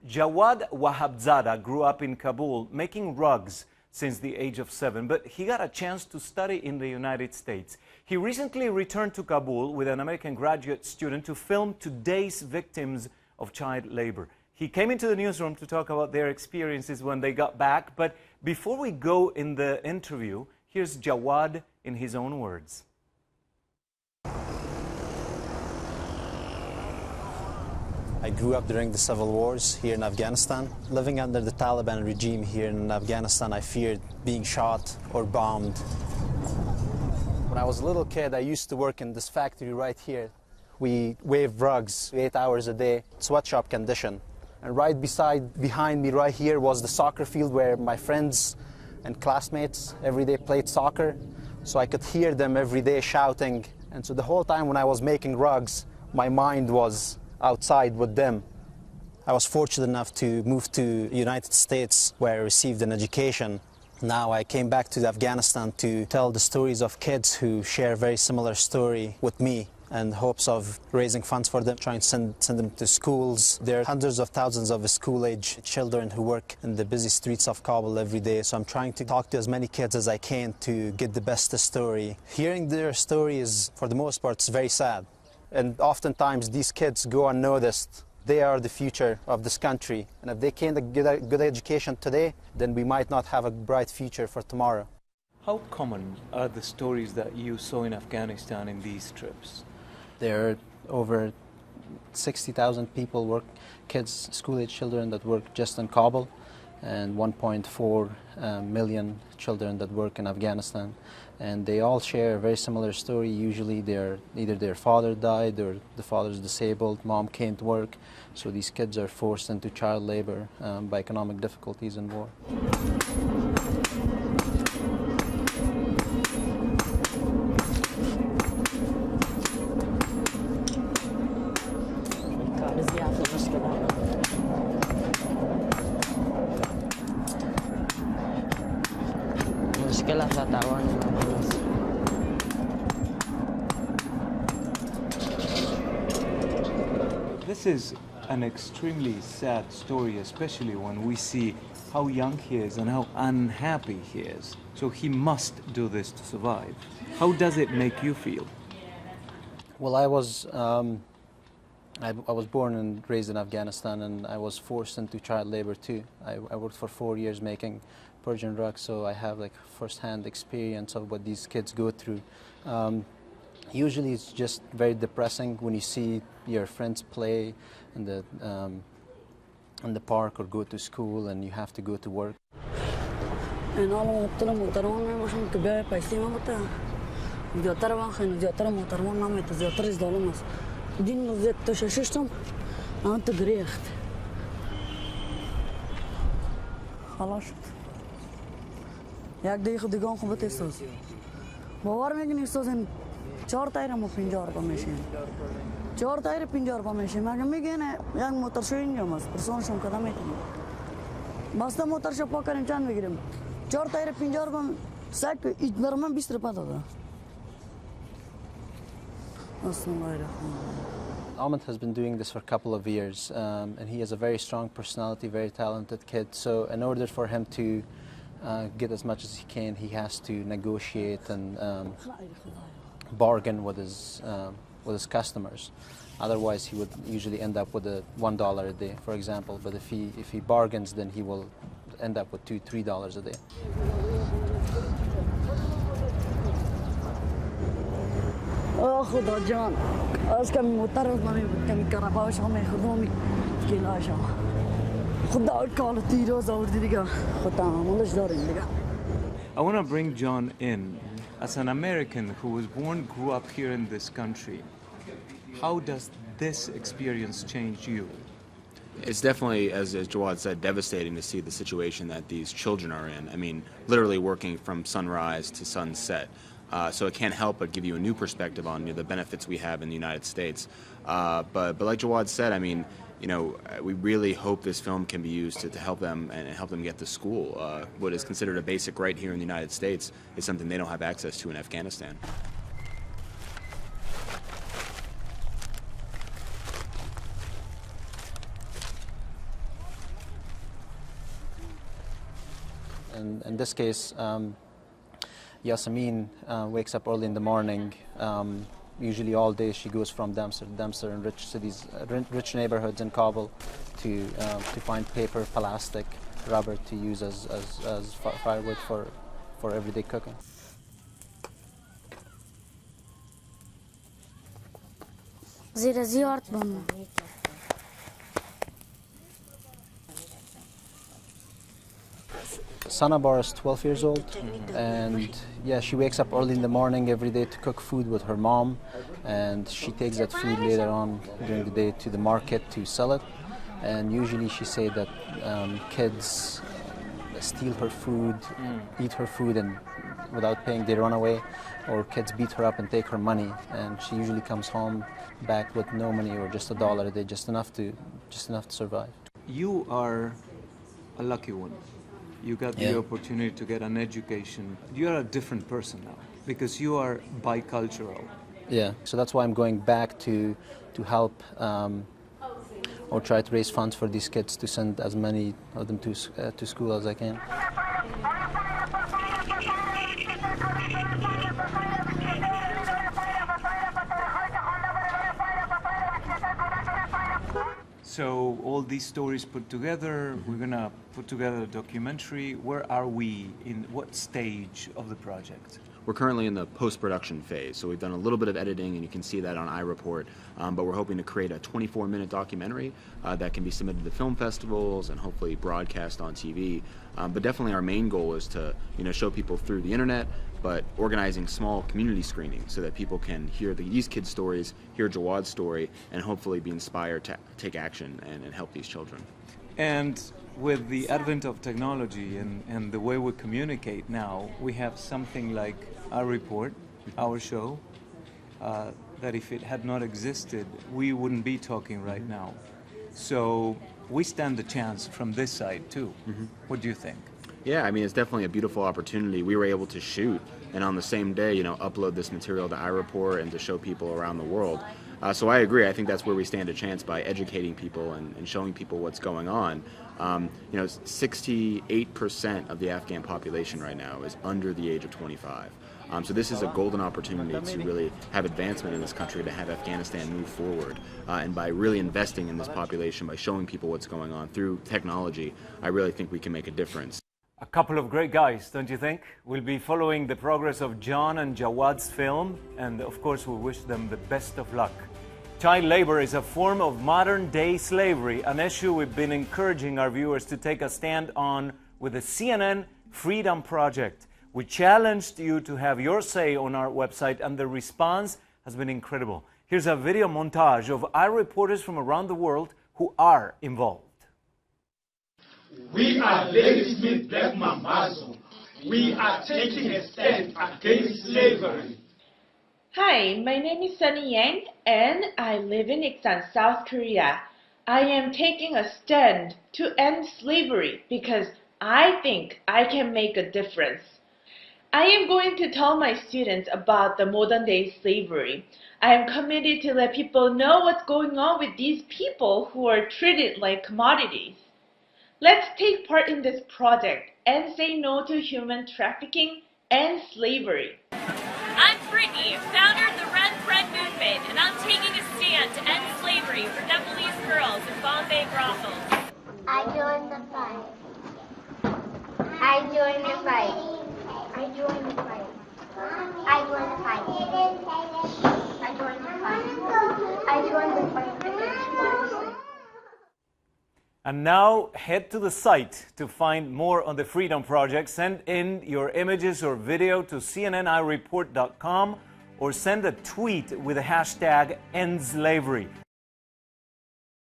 Jawad Wahabzada grew up in Kabul making rugs since the age of 7, but he got a chance to study in the United States. He recently returned to Kabul with an American graduate student to film today's victims of child labor. He came into the newsroom to talk about their experiences when they got back, but before we go in the interview, here's Jawad in his own words. I grew up during the civil wars here in Afghanistan. Living under the Taliban regime here in Afghanistan, I feared being shot or bombed. When I was a little kid, I used to work in this factory right here. We wave rugs 8 hours a day, sweatshop condition. And right behind me right here was the soccer field where my friends and classmates every day played soccer. So I could hear them every day shouting. And so the whole time when I was making rugs, my mind was outside with them. I was fortunate enough to move to the United States where I received an education. Now I came back to Afghanistan to tell the stories of kids who share a very similar story with me in hopes of raising funds for them, trying to send them to schools. There are hundreds of thousands of school-age children who work in the busy streets of Kabul every day, so I'm trying to talk to as many kids as I can to get the best story. Hearing their story is, for the most part, it's very sad. And oftentimes these kids go unnoticed. They are the future of this country. And if they can't get a good education today, then we might not have a bright future for tomorrow. How common are the stories that you saw in Afghanistan in these trips? There are over 60,000 people work, kids, school-age children that work just in Kabul, and 1.4 million children that work in Afghanistan. And they all share a very similar story. Usually either their father died or the father's disabled, mom can't work. So these kids are forced into child labor by economic difficulties and war. This is an extremely sad story, especially when we see how young he is and how unhappy he is. So he must do this to survive. How does it make you feel? Well, I was born and raised in Afghanistan, and I was forced into child labor too. I worked for 4 years making Persian rugs, so I have like first-hand experience of what these kids go through. Usually it's just very depressing when you see your friends play in the park or go to school and you have to go to work. Jak دیگه دیگه خوبه تستوز باور میکنی سوزن 4 تایر مو 50 روپا میشین 4 تایر 50 روپا میشین مگه میگه یک موتور شو اینجا ماست پرسونشون کدام میتونیم باسته موتور شو پاکریم چند میگیریم 4 تایر 50 روپا سگ ایت برام 20 روپا داده Ahmed has been doing this for a couple of years, and he has a very strong personality, very talented kid. So in order for him to get as much as he can, he has to negotiate and bargain with his customers. Otherwise, he would usually end up with $1 a day, for example. But if he bargains, then he will end up with $2-3 a day. خدا جان از کمی موتر از من کمی کرباش همه خدامی گلاشا خدا کال تیروز آوردی دیگه خدا مالش داریم دیگه. I want to bring John in. As an American who was born, grew up here in this country, how does this experience change you? It's definitely, as Jawad said, devastating to see the situation that these children are in. I mean, literally working from sunrise to sunset. So it can't help but give you a new perspective on the benefits we have in the United States. But like Jawad said, I mean, we really hope this film can be used to help them and help them get to school. What is considered a basic right here in the United States is something they don't have access to in Afghanistan. And in this case, Yasamin wakes up early in the morning. Usually all day she goes from Dempster to Dempster in rich cities, rich neighborhoods in Kabul to find paper, plastic, rubber to use as firewood for everyday cooking. Sanabar is 12 years old, and yeah, she wakes up early in the morning every day to cook food with her mom, and she takes that food later on during the day to the market to sell it. And usually she say that kids steal her food, eat her food, and without paying they run away, or kids beat her up and take her money, and she usually comes home back with no money or just $1 a day, just enough to survive. You are a lucky one. You got the Yeah. opportunity to get an education. You are a different person now because you are bicultural. Yeah, so that's why I'm going back to help or try to raise funds for these kids to send as many of them to school as I can. So all these stories put together, we're gonna put together a documentary. Where are we in what stage of the project? We're currently in the post-production phase, so we've done a little bit of editing, and you can see that on iReport. But we're hoping to create a 24-minute documentary that can be submitted to film festivals and hopefully broadcast on TV. But definitely our main goal is to, show people through the internet, but organizing small community screenings so that people can hear these kids' stories, hear Jawad's story, and hopefully be inspired to take action and help these children. And with the advent of technology and the way we communicate now, we have something like our report, our show, that if it had not existed, we wouldn't be talking right now. So we stand a chance from this side too. What do you think? Yeah, I mean, it's definitely a beautiful opportunity. We were able to shoot and on the same day, upload this material to iReport and to show people around the world. So I agree. I think that's where we stand a chance by educating people and showing people what's going on. 68% of the Afghan population right now is under the age of 25. So this is a golden opportunity to really have advancement in this country, to have Afghanistan move forward. And by really investing in this population, by showing people what's going on through technology, I really think we can make a difference. A couple of great guys, don't you think? We'll be following the progress of John and Jawad's film, and of course we wish them the best of luck. Child labor is a form of modern-day slavery, an issue we've been encouraging our viewers to take a stand on with the CNN Freedom Project. We challenged you to have your say on our website, and the response has been incredible. Here's a video montage of our reporters from around the world who are involved. We are Lady Smith Black Mambazo. We are taking a stand against slavery. Hi, my name is Sunny Yang and I live in Iksan, South Korea. I am taking a stand to end slavery because I think I can make a difference. I am going to tell my students about the modern day slavery. I am committed to let people know what's going on with these people who are treated like commodities. Let's take part in this project and say no to human trafficking and slavery. I'm Brittany, founder of the Red Thread Movement, and I'm taking a stand to end slavery for Nepalese girls in Bombay brothels. I joined the fight. I joined the fight. I joined the fight. I joined the fight. I joined the fight. I joined the fight against slavery. And now head to the site to find more on the Freedom Project. Send in your images or video to cnniReport.com or send a tweet with the hashtag #EndSlavery.